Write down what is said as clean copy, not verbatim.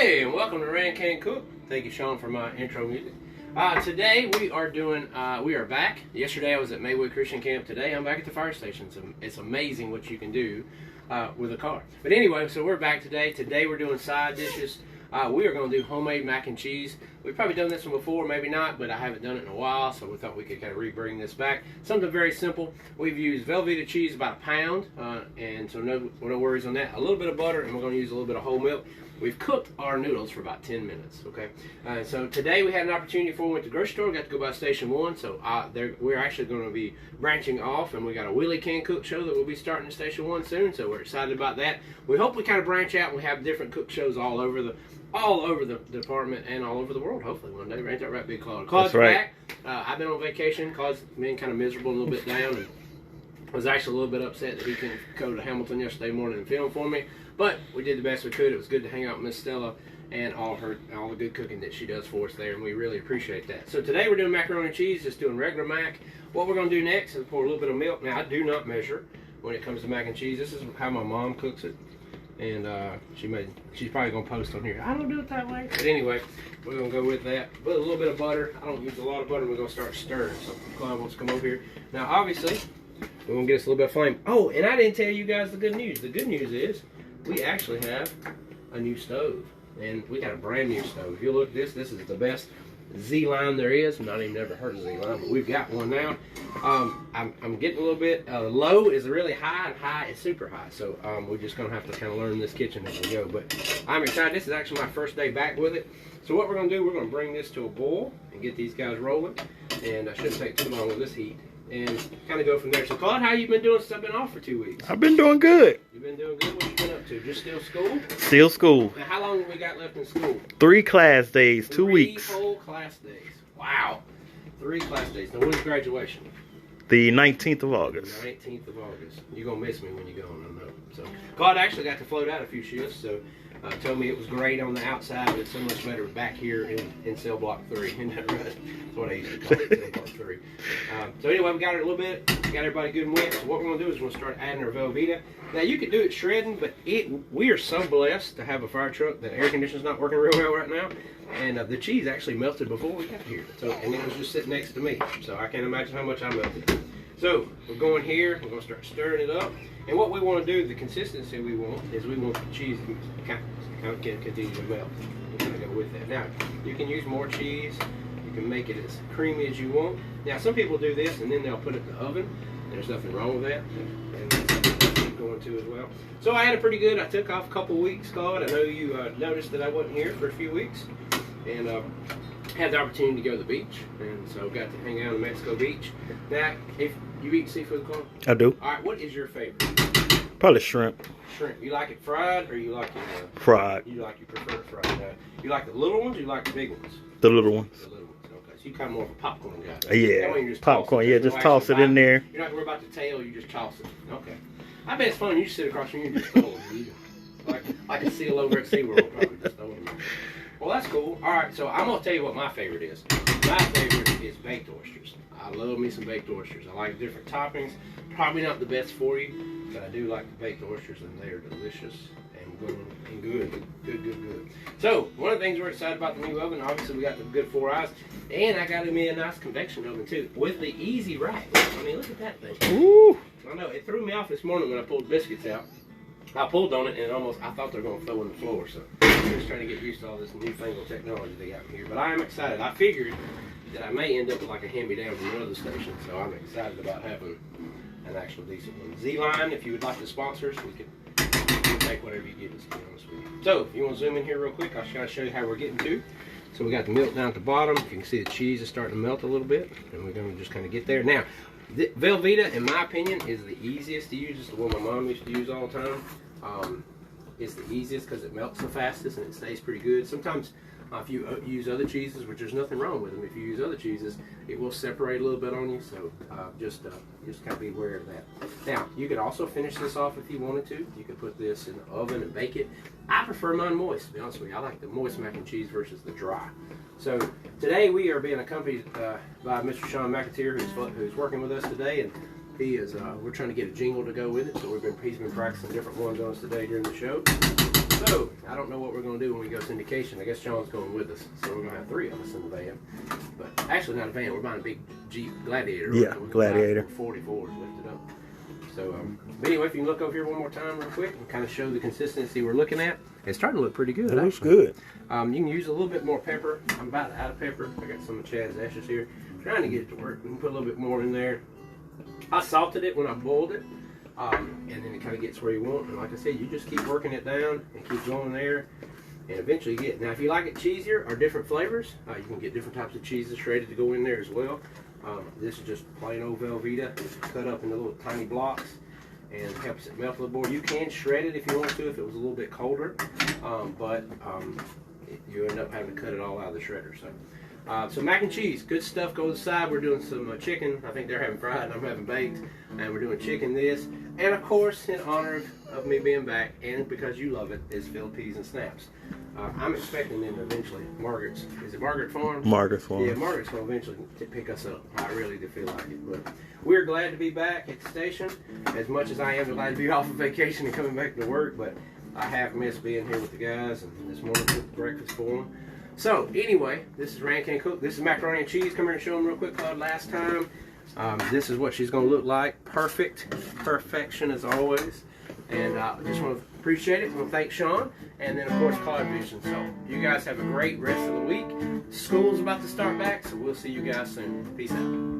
Hey, and welcome to Rancancook. Thank you, Sean, for my intro music. Today we are back. Yesterday I was at Maywood Christian Camp. Today I'm back at the fire station. It's amazing what you can do with a car. But anyway, so we're back today. Today we're doing side dishes. We are going to do homemade mac and cheese. We've probably done this one before, maybe not, but I haven't done it in a while, so we thought we could kind of re-bring this back. Something very simple. We've used Velveeta cheese, about a pound, and so no worries on that. A little bit of butter, and we're going to use a little bit of whole milk. We've cooked our noodles for about 10 minutes, okay? So today we had an opportunity before we went to the grocery store. We got to go by Station 1, so we're actually going to be branching off, and we got a Willie Can Cook show that we'll be starting at Station 1 soon, so we're excited about that. We hope we kind of branch out and we have different cook shows all over the department and all over the world, hopefully one day. Ain't that right, Big Claude? Claude's back. I've been on vacation. Claude's been kind of miserable, a little bit down, and was actually a little bit upset that he couldn't go to Hamilton yesterday morning and film for me. But we did the best we could. It was good to hang out with Miss Stella and all the good cooking that she does for us there, and we really appreciate that. So today we're doing macaroni and cheese, just doing regular mac. What we're going to do next is pour a little bit of milk. Now, I do not measure when it comes to mac and cheese. This is how my mom cooks it. And she's probably going to post on here, I don't do it that way. But anyway, we're going to go with that. Put a little bit of butter. I don't use a lot of butter. We're going to start stirring. So Clive wants to come over here. Now, obviously, we're going to get us a little bit of flame. Oh, and I didn't tell you guys the good news. The good news is we actually have a new stove. And we got a brand new stove. If you look at this is the best Z-line there is. I've not even never heard of Z-line, but we've got one now. I'm getting a little bit, low is really high and high is super high. So we're just going to have to kind of learn this kitchen as we go. But I'm excited. This is actually my first day back with it. So what we're going to do, we're going to bring this to a boil and get these guys rolling. And I shouldn't take too long with this heat. And kind of go from there. So Claude, how you been doing since I've been off for 2 weeks? I've been doing good. You've been doing good? What you been up to? Just still school? Still school. Now how long have we got left in school? 3 class days, 2 weeks. 3 whole class days. Wow. 3 class days. Now when's graduation? The 19th of August. The 19th of August. You're going to miss me when you go, I know. So Claude actually got to float out a few shifts, so told me it was great on the outside, but it's so much better back here in cell block 3. Isn't that right? That's what I used to call it, cell block 3. So anyway, we got it a little bit. Got everybody good and wet. So what we're going to do is we're going to start adding our Velveeta. Now you can do it shredding, but we are so blessed to have a fire truck that air conditioning's not working real well right now. And the cheese actually melted before we got here. So, and it was just sitting next to me. So I can't imagine how much I melted. So we're going here. We're going to start stirring it up. And what we want to do, the consistency we want, is we want the cheese to kind of continue to melt. We're going to go with that. Now, you can use more cheese. You can make it as creamy as you want. Now, some people do this and then they'll put it in the oven. There's nothing wrong with that. And that's what I'm going to as well. So I had a pretty good, I took off a couple weeks, Claude. I know you noticed that I wasn't here for a few weeks. And had the opportunity to go to the beach. And so got to hang out on Mexico Beach. Now, if you eat seafood, Claude? I do. All right, what is your favorite? Probably shrimp. Shrimp. You like it fried or you like it fried? You prefer it fried. You like the little ones or you like the big ones? The little ones. The little ones, okay. So you kind of more of a popcorn guy. Yeah, popcorn. Yeah, just toss it in there. You're not worried about the tail, you just toss it. Okay. I bet it's fun. You just sit across from you and just throw them. Like a seal over at SeaWorld, probably just throw them. Well, that's cool. All right, so I'm going to tell you what my favorite is. My favorite is baked oysters. I love me some baked oysters. I like different toppings. Probably not the best for you, but I do like the baked oysters, and they are delicious and good. So, one of the things we're excited about the new oven, obviously we got the good 4 eyes, and I got me a nice convection oven too, with the easy rack. I mean, look at that thing. Ooh. I know, it threw me off this morning when I pulled biscuits out. I pulled on it and I thought they were going to throw in the floor, so I'm just trying to get used to all this newfangled technology they got here. But I am excited. I figured that I may end up with like a hand-me-down from another station, so I'm excited about having an actual decent one. Z-Line, if you would like to sponsor us, we can take whatever you give us, to be honest with you. So, if you want to zoom in here real quick, I'll try to show you how we're getting to. So we got the milk down at the bottom. You can see the cheese is starting to melt a little bit, and we're going to just kind of get there. Now, Velveeta, in my opinion, is the easiest to use. It's the one my mom used to use all the time. It's the easiest because it melts the fastest and it stays pretty good. Sometimes if you use other cheeses, which there's nothing wrong with them, if you use other cheeses, it will separate a little bit on you. So just kind of be aware of that. Now, you could also finish this off if you wanted to. You could put this in the oven and bake it. I prefer mine moist, to be honest with you. I like the moist mac and cheese versus the dry. So today we are being accompanied by Mr. Sean McAteer, who's working with us today, and he is. We're trying to get a jingle to go with it. So he's been practicing different ones on us today during the show. So, I don't know what we're going to do when we go syndication. I guess Sean's going with us, so we're going to have 3 of us in the van. But actually, not a van. We're buying a big Jeep Gladiator. Yeah, Gladiator. 44s lifted up. So, but anyway, if you can look over here one more time real quick and kind of show the consistency we're looking at. It's starting to look pretty good. It looks good. You can use a little bit more pepper. I'm about out of pepper. I got some of Chad's ashes here. I'm trying to get it to work. We can put a little bit more in there. I salted it when I boiled it. And then it kind of gets where you want. And like I said, you just keep working it down and keep going there. And eventually you get it. Now, if you like it cheesier or different flavors, you can get different types of cheeses shredded to go in there as well. This is just plain old Velveeta. It's cut up into little tiny blocks and helps it melt a little more. You can shred it if you want to, if it was a little bit colder. You end up having to cut it all out of the shredder. So mac and cheese, good stuff goes aside. We're doing some chicken. I think they're having fried and I'm having baked. And we're doing chicken this. And of course, in honor of me being back, and because you love it, is filled peas and snaps. I'm expecting them eventually. Margaret's, is it Margaret Farms? Margaret Farms. Yeah, Margaret's going to eventually pick us up. I really do feel like it. But we're glad to be back at the station, as much as I am glad to be off of vacation and coming back to work. But I have missed being here with the guys, and this morning cooked breakfast for them. So anyway, this is Rancancook. This is macaroni and cheese. Come here and show them real quick, Claude. Last time, this is what she's going to look like. Perfection as always. And I just want to appreciate it. I want to thank Sean, and then of course Claude Vision. So you guys have a great rest of the week. School's about to start back, so we'll see you guys soon. Peace out.